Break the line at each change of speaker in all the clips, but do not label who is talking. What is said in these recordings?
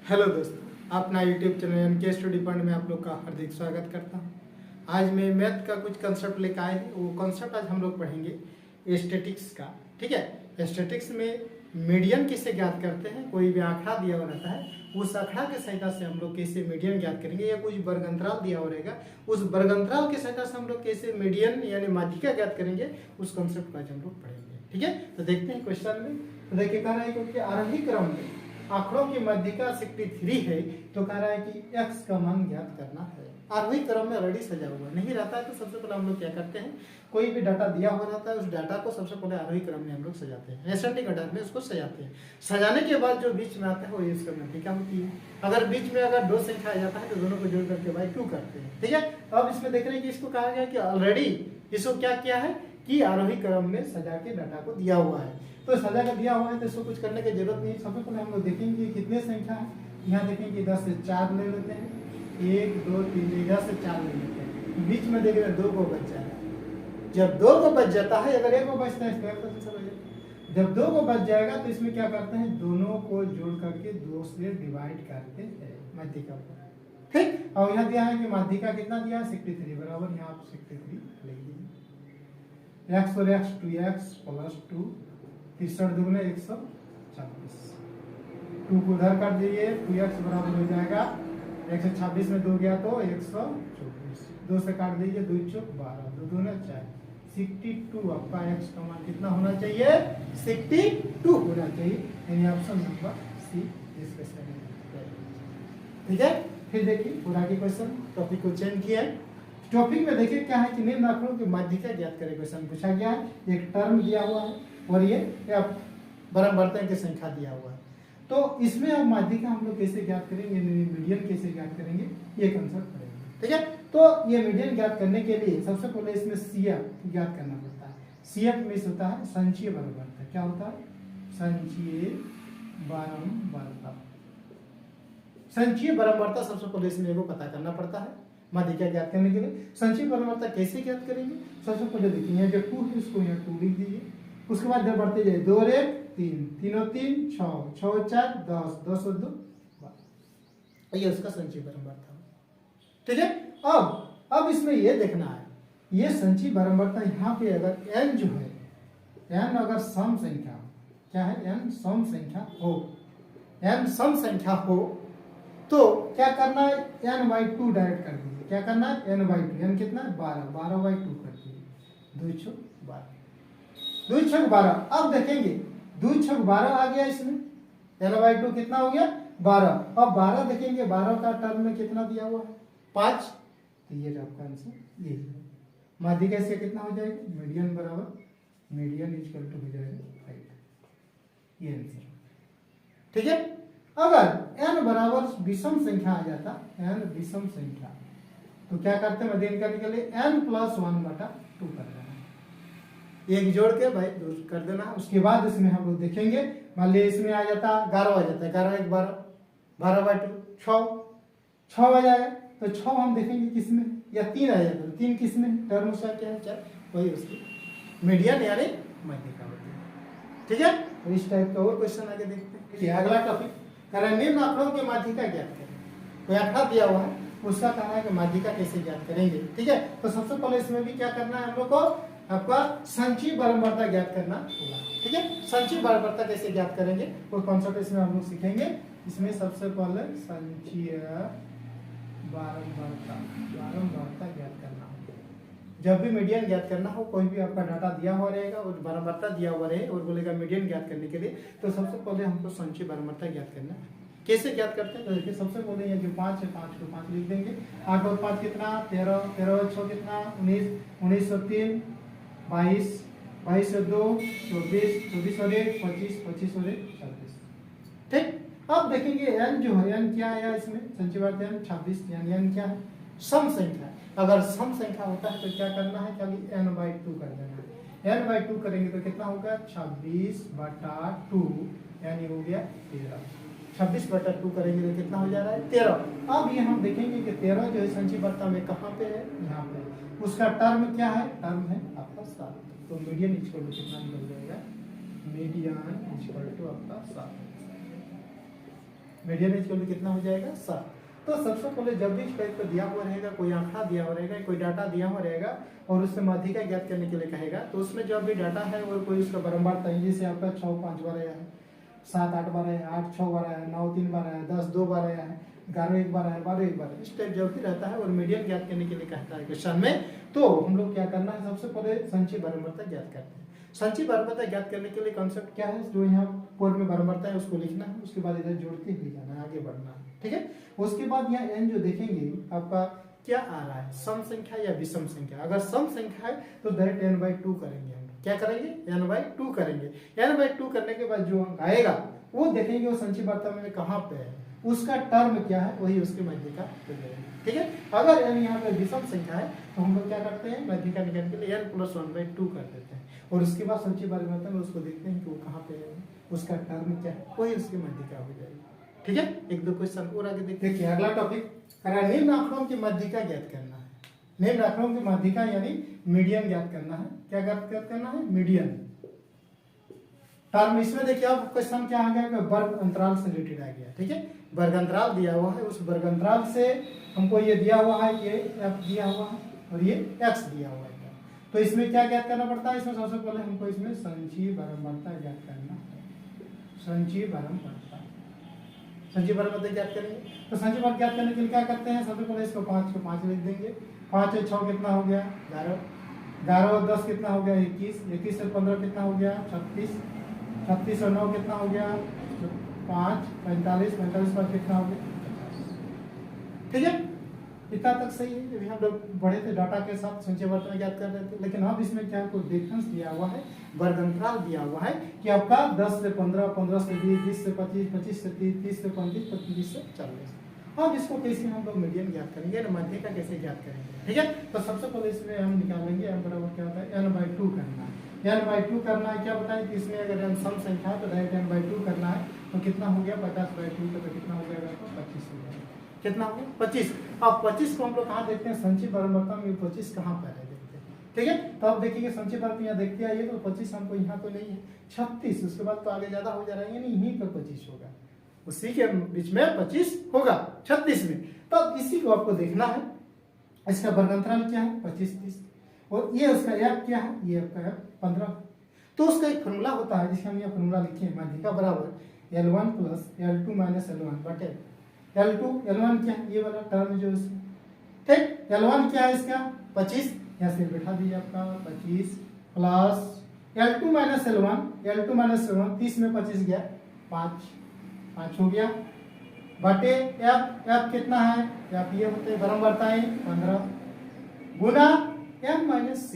Hello दोस्तों, अपना YouTube channel NK study point में आप लोग का हार्दिक स्वागत करता हूं। आज मैं मैथ का कुछ कंसेप्ट लेकर आए हैं। वो कंसेप्ट आज हम लोग पढ़ेंगे स्टैटिक्स का। ठीक है, स्टैटिक्स में मीडियन किसे ज्ञात करते हैं। कोई भी आंकड़ा दिया हुआ रहता है, उस आंकड़ा की सहायता से हम लोग कैसे मीडियन ज्ञात करेंगे, या कुछ वर्गअंतराल दिया हुआ रहेगा, उस वर्गअंतराल की सहायता से हम लोग कैसे मीडियन यानी माध्यिका ज्ञात करेंगे, उस कंसेप्ट को आज हम लोग पढ़ेंगे। ठीक है, तो देखते हैं क्वेश्चन में। तो देखिए, कह रहा है क्योंकि आरंभिक क्रम में आंकड़ों की माध्यिका 63 है, तो कह रहा है कि x का मान ज्ञात करना है। आरंभिक क्रम में ऑलरेडी सजा हुआ नहीं रहता है, तो सबसे पहले हम लोग क्या करते हैं, कोई भी डाटा दिया हुआ रहता है, उस डाटा को सबसे पहले आरोही क्रम में हम लोग सजाते हैं, एसेंडिंग ऑर्डर में उसको सजाते हैं। सजाने के बाद जो बीच में आता है वो इसका माध्यिका होती है। अगर बीच में अगर दो संख्या आ जाता है तो दोनों को जोड़ करके बाई 2 करते हैं। ठीक है, अब इसमें देख रहे हैं कि इसको कहा गया कि ऑलरेडी इसको क्या किया है कि आरोही क्रम में सजा के डाटा को दिया हुआ है। तो सजा का दिया हुआ है तो इसको कुछ करने की जरूरत नहीं है। सबसे पहले हम लोग देखेंगे कितने संख्या है। यहाँ देखेंगे 10 से 4 ले लेते हैं, 1 2 3 10 से 4 ले लेते हैं। बीच में देख रहे हैं 2 को बच जाएगा। जब 2 को बच जाता है, अगर 1 को बचता है तो जब 2 को बच जाएगा तो इसमें क्या करते हैं, दोनों को जोड़ करके 2 से डिवाइड करते हैं माध्यिका को। ठीक, और यहाँ दिया है कि माध्यिका कितना दिया है 63 बराबर, यहाँ आप 63 लिख दीजिए। x और x 2x प्लस 2 तीसरा दुगने 126। 2 को उधर कर दीजिए, 2x बराबर हो जाएगा 126 में 2 गया तो 124। 2 से काट दीजिए, 2 चौक 12, 2 दूने 4, 62। आपका x का मान कितना होना चाहिए, 62 होना चाहिए, यानी ऑप्शन नंबर सी इस क्वेश्चन में। ठीक है, फिर देखिए पूरा की क्वेश्चन टॉपिक को चेंज किया है। टॉपिक में देखिए क्या है कि निम्न आंकड़ों की माध्यिका ज्ञात करें क्वेश्चन पूछा गया है। एक टर्म दिया हुआ है और ये बराबरता की संख्या दिया हुआ है। तो इसमें अब माध्यिका हम लोग कैसे ज्ञात करेंगे, मीडियन कैसे ज्ञात करेंगे, ये कंसेप्ट करेंगे। ठीक है, तो ये मीडियन ज्ञात करने के लिए सबसे पहले इसमें CF ज्ञात करना पड़ता है। CF में होता है संचयी बराबरता। क्या होता है, संचयी बराबरता। संचयी बराबरता सबसे पहले इसमें पता करना पड़ता है माध्यिका ज्ञात करने के लिए। संचयी बराबरता कैसे ज्ञात करेंगे, सबसे पहले देखिए यहाँ जो 2 है इसको यहाँ 2 लिख दीजिए। उसके बाद जब बढ़ते जाए 2 और 1 3, 3 और 3 6, 6 और 4 10, 10 और 2 12, ये उसका संचयी बराबरता। ठीक है, अब इसमें ये देखना है, ये संचयी बराबरता यहाँ पे अगर n जो है, n अगर सम संख्या, क्या है, n सम संख्या हो, n सम संख्या हो तो क्या करना है, n/2 डायरेक्ट कर दीजिए। क्या करना है, n/2, n कितना है 12, 12/2 कर दीजिए। 2 छक 12, 2 छक 12। अब देखेंगे 2 छक 12 आ गया इसमें, n/2 कितना हो गया 12। अब 12 देखेंगे, 12 का टर्म में कितना दिया हुआ है 5, तो ये आपका आंसर ये है। माध्यिका से कितना हो जाएगा, मीडियन बराबर मीडियन इक्वल टू हो जाएगा 5, ये आंसर। ठीक है, अगर n बराबर विषम संख्या आ जाता, n विषम संख्या, तो क्या करते हैं अध्ययन करने के लिए n+1/2 कर देना, एक जोड़ के भाई 2 कर देना। उसके बाद इसमें हम लोग देखेंगे, मान लीजिए इसमें आ जाता 11 आ जाता है, 11 1 12, 12/2 6 आ जाएगा, तो 6 हम देखेंगे किसमें, या 3 आ जाता है, 3 किसमें, टर्म उसका क्या है 4, वही उसकी मीडियन यानी माध्यिका होती है। ठीक है, तो इस टाइप का और क्वेश्चन आगे देखते हैं। अगला टॉपिक निम्न आंकड़ों की माध्यिका ज्ञात करें। कोई आंकड़ा दिया हुआ है, उसका कहना है कि माध्यिका कैसे ज्ञात करेंगे। ठीक है, तो सबसे पहले इसमें भी क्या करना है हम लोग को, आपका संचयी बराबरता ज्ञात करना होगा। ठीक है, संचयी बराबरता कैसे ज्ञात करेंगे वो कॉन्सेप्ट इसमें हम लोग सीखेंगे। इसमें सबसे पहले संचयी बराबरता ज्ञात करना होगा। जब भी मीडियन ज्ञात करना हो, कोई भी आपका डाटा दिया हुआ रहेगा और बराबरता दिया हुआ रहे और बोलेगा मीडियन ज्ञात करने के लिए, तो सबसे पहले हमको संचयी बराबरता ज्ञात करना है। कैसे ज्ञात करते हैं, तो देखिए सबसे पहले ये जो 5 है, 5 को 5 लिख देंगे। 8 और 5 कितना 13, 13 और 6 कितना 19, 19 और 3 22, 22 और 2 24, 24 और 1 25, 25 और 1 26। ठीक, अब देखेंगे n जो है, n क्या आया इसमें, संचयी बराबरता n 26, यानी n क्या है, सम संख्या। अगर सम संख्या होता है तो क्या करना है, खाली n/2 कर देना है। n/2 करेंगे तो कितना होगा 26/2, यानी हो गया 13। 26/2 करेंगे तो कितना हो जा रहा है 13। अब ये हम देखेंगे कि 13 जो है संचयी बराबरता में कहाँ पे है, यहाँ पे। उसका टर्म क्या है, टर्म है आपका 7, तो मीडियन इक्वल टू कितना निकल जाएगा, मीडियन इक्वल टू आपका 7। मीडियन इक्वल टू कितना हो जाएगा 7। तो सबसे पहले जब भी इस पेज पर दिया हुआ रहेगा, कोई आंकड़ा दिया हुआ रहेगा, कोई डाटा दिया हुआ रहेगा और उससे माध्यिका ज्ञात करने के लिए कहेगा, तो उसमें जो भी डाटा है और कोई उसका बारंबारता है, जैसे आपका 6 5 बार आया है, 7 8 बार आया है, 8 6 बार आया है, 9 3 बार आया है, 10 2 बार आया है, 11 1 बार आया है, 12 1 बार, इस टाइप जब भी रहता है और मीडियन ज्ञात करने के लिए कहता है क्वेश्चन में, तो हम लोग क्या करना है, सबसे पहले संचयी बारंबारता ज्ञात करते हैं। संचयी बारंबारता ज्ञात करने के लिए कॉन्सेप्ट क्या है, जो यहाँ पूर्व में बारंबारता है उसको लिखना है, उसके बाद इधर जोड़ते हुए जाना है, आगे बढ़ना है, ठीक है। उसके बाद यहाँ n जो देखेंगे आपका क्या आ रहा है, सम संख्या या विषम संख्या। अगर सम संख्या है तो डायरेक्ट n/2 करेंगे, हम क्या करेंगे, n/2 करेंगे। n/2 करने के बाद जो अंक आएगा वो देखेंगे वो संचयी बारंबारता में कहाँ पे है, उसका टर्म क्या है, वही उसकी माध्यिका हो जाएगी, ठीक है। अगर n यहाँ पे विषम संख्या है तो हम लोग क्या करते हैं, माध्यिका निकालने के लिए n + 1/2 कर देते हैं और उसके बाद संचयी बारंबारता में उसको देखते हैं कि वो कहाँ पे है, उसका टर्म क्या है, वही उसकी माध्यिका हो जाएगी, ठीक है। एक दो क्वेश्चन और आगे देखिए। अगला टॉपिक, अगर निम्न आंकड़ों की माध्यिका ज्ञात करना है, निम्न आंकड़ों की माध्यिका यानी मीडियन ज्ञात करना है। क्या ज्ञात करना है, मीडियन टर्म। इसमें देखिए अब क्वेश्चन क्या आ गया, वर्ग अंतराल से रिलेटेड आ गया, ठीक है। वर्ग अंतराल दिया हुआ है, उस वर्ग अंतराल से हमको ये दिया हुआ है, ये f दिया हुआ है और ये x दिया हुआ है। तो इसमें क्या ज्ञात करना पड़ता है, इसमें सबसे पहले हमको इसमें संचयी बारंबारता ज्ञात करना है। संचयी बारंबारता, संचयी बारंबारता ज्ञात करेंगे। तो संचयी बारंबारता ज्ञात करने के लिए क्या करते हैं, सबसे पहले इसको 5 को 5 लिख देंगे। 5 और 6 कितना हो गया 11, 11 और 10 कितना हो गया 21, 21 और 15 कितना हो गया 36, 36 और 9 कितना हो गया 5, 45, 45 पर कितना हो गया 50, ठीक है। इतना तक सही है। जब हम लोग बड़े थे डाटा के साथ संचयी बारंबारता ज्ञात कर रहे थे, लेकिन अब इसमें क्या कोई डिफरेंस दिया हुआ है, वर्ग अंतराल दिया हुआ है कि आपका 10 से 15, 15 से 20, 20 से 25, 25 से 30, 30 से 35, 35 से 40। अब इसको कैसे हम लोग मीडियन ज्ञात करेंगे, माध्यिका कैसे ज्ञात करेंगे, ठीक है। तो सबसे पहले इसमें हम निकालेंगे m बराबर क्या होता है, n/2 करना है। n/2 करना है, क्या बताएं कि इसमें अगर n सम संख्या है तो डायरेक्ट n/2 करना है, तो कितना हो गया 50/2 तो कितना हो जाएगा आपका 25 हो जाएगा, कितना हो गया 25। अब 25 को हम लोग कहाँ देखते हैं, संचयी बारंबारता में 25 कहाँ पर है देखते हैं, ठीक है। तो अब देखिए संचयी बारंबारता यहाँ देखते आइए, तो 25 हमको यहाँ तो नहीं है, 36, उसके बाद तो आगे ज्यादा हो जा रहा है, यानी यहीं पर 25 होगा, उसी के बीच में 25 होगा 36 में। तो अब इसी को आपको देखना है, इसका वर्ग अंतराल क्या है 25 30, और ये उसका f क्या है, ये आपका f 15। तो उसका एक फॉर्मूला होता है जिसका हम ये फॉर्मूला लिखे हैं, माध्यिका बराबर L1 + L2 - L1 बटे L2, L1 क्या है, ये वाला टर्म जो इसमें, ठीक। L1 क्या है इसका 25, यहाँ से बैठा दीजिए आपका 25 plus L2 - L1, L2 - L1 30 में 25 गया 5 हो गया बटे f कितना है, f ये होते हैं बारंबारताएं 15 गुना m - c,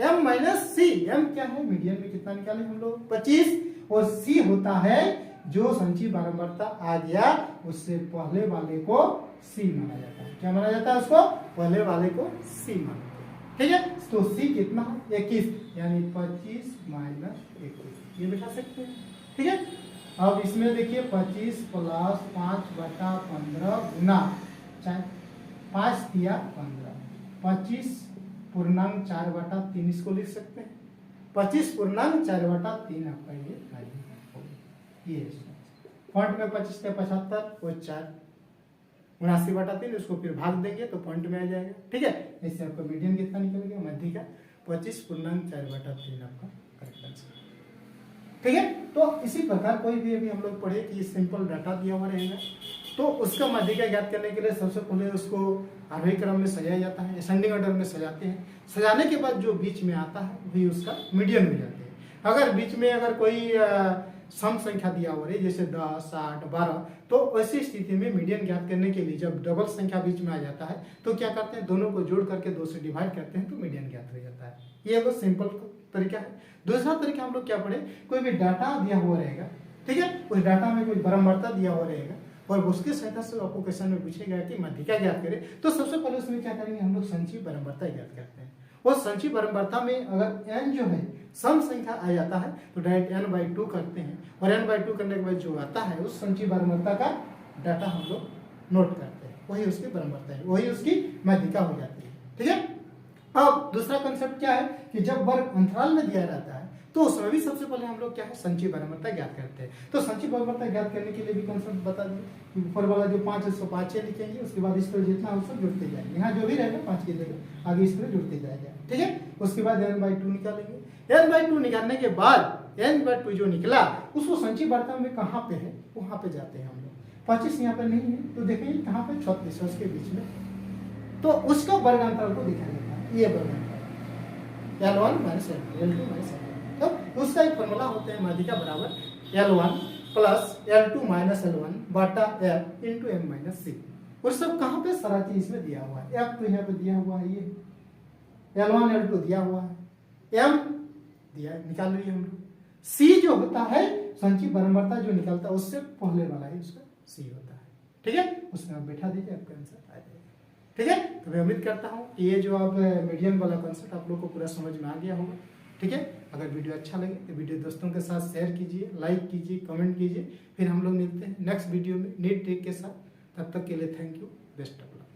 m क्या है, मीडियन में कितना निकाले हम लोग 25, और c होता है जो संचयी बारंबारता आ गया उससे पहले वाले को c माना जाता है। क्या माना जाता है, उसको पहले वाले को c माना जाता है, ठीक है। तो c कितना 21, यानी 25 - 21 ये बिठा सकते हैं, ठीक है। अब इसमें देखिए 25 + 5/15 गुना 5 दिया 15, 25 पूर्णांक 4/3 इसको लिख सकते हैं, 25 पूर्णांक 4/3 आपका ये पॉइंट में 25 के 75 और 4 79/3, उसको फिर भाग देंगे तो पॉइंट में आ जाएगा, ठीक है। इससे आपका मीडियन कितना निकलेगा, माध्यिका 25 पूर्णांक 4/3 आपका करेक्ट आंसर, ठीक है। तो इसी प्रकार कोई भी अभी हम लोग पढ़े कि सिंपल डाटा दिया हुआ रहेगा, तो उसका माध्यिका ज्ञात करने के लिए सबसे पहले उसको आरोही क्रम में सजाया जाता है, असेंडिंग ऑर्डर में सजाते हैं। सजाने के बाद जो बीच में आता है वही उसका मीडियन हो जाते हैं। अगर बीच में अगर कोई सम संख्या दिया हुआ है जैसे 10 8 12, तो ऐसी स्थिति में मीडियन ज्ञात करने के लिए जब डबल संख्या बीच में आ जाता है तो क्या करते हैं, दोनों को जोड़ करके 2 से डिवाइड करते हैं तो मीडियन ज्ञात हो जाता है। ये एक सिंपल तरीका है। दूसरा तरीका हम लोग क्या पढ़े, कोई भी डाटा दिया हुआ रहेगा, ठीक है, उस डाटा में कोई बारंबारता दिया हुआ रहेगा और उसके सहायता से आपको क्वेश्चन में पूछेगा कि माध्यिका ज्ञात करें, तो सबसे पहले उसमें क्या करेंगे, हम लोग संचयी बारंबारता ज्ञात करते हैं। और संचयी बारंबारता में अगर n जो है सम संख्या आ जाता है तो डायरेक्ट n/2 करते हैं, और n/2 करने के बाद जो आता है उस संचयी बारंबारता का डाटा हम लोग नोट करते हैं, वही उसकी बारंबारता है, वही उसकी माध्यिका हो जाती है, ठीक है। अब दूसरा कंसेप्ट क्या है कि जब वर्ग अंतराल में दिया रहता है तो उसमें भी सबसे पहले हम लोग क्या है संचयी बारंबारता ज्ञात करते हैं। तो संचयी बारंबारता ज्ञात करने के लिए भी कंसेप्ट बता दें। ऊपर वाला जो 5 है उसको 5 से लिखेंगे, उसके बाद इस तरह जितना हो सब जुड़ते जाएंगे, यहाँ जो भी रहेगा 5 की जगह आगे इस तरह जुड़ते जाएगा, ठीक है। उसके बाद n/2 निकालेंगे। n/2 निकालने के बाद n/2 जो निकला उसको संचयी बारंबारता में कहाँ पे है वहां पे जाते हैं हम लोग। 25 यहाँ पे नहीं है तो देखिए कहाँ पे 36 है उसके बीच में, तो उसका वर्गांतर को दिखा देता है, ये वर्गांतर L1 minus L2 L2 minus L1। तो उसका एक फॉर्मूला होता है माध्यिका बराबर L1 plus L2 minus L1 बटा F into M minus C। और सब कहाँ पे सारा चीज इसमें दिया हुआ है। F तो यहाँ पे दिया हुआ है, ये L1 L2 दिया हुआ है, M दिया है, निकाल लिए हम लोग। C जो होता है संचयी बारंबारता जो निकलता है उससे पहले वाला ही उसका C होता है, ठीक है। उसमें आप बैठा दीजिए, आपका आंसर आ जाएगा, ठीक है। तो मैं उम्मीद करता हूँ कि ये जो आप मीडियन वाला कॉन्सेप्ट आप लोग को पूरा समझ में आ गया होगा, ठीक है। अगर वीडियो अच्छा लगे तो वीडियो दोस्तों के साथ शेयर कीजिए, लाइक कीजिए, कमेंट कीजिए। फिर हम लोग मिलते हैं नेक्स्ट वीडियो में नीट ट्रिक के साथ। तब तक के लिए thank you, best of luck.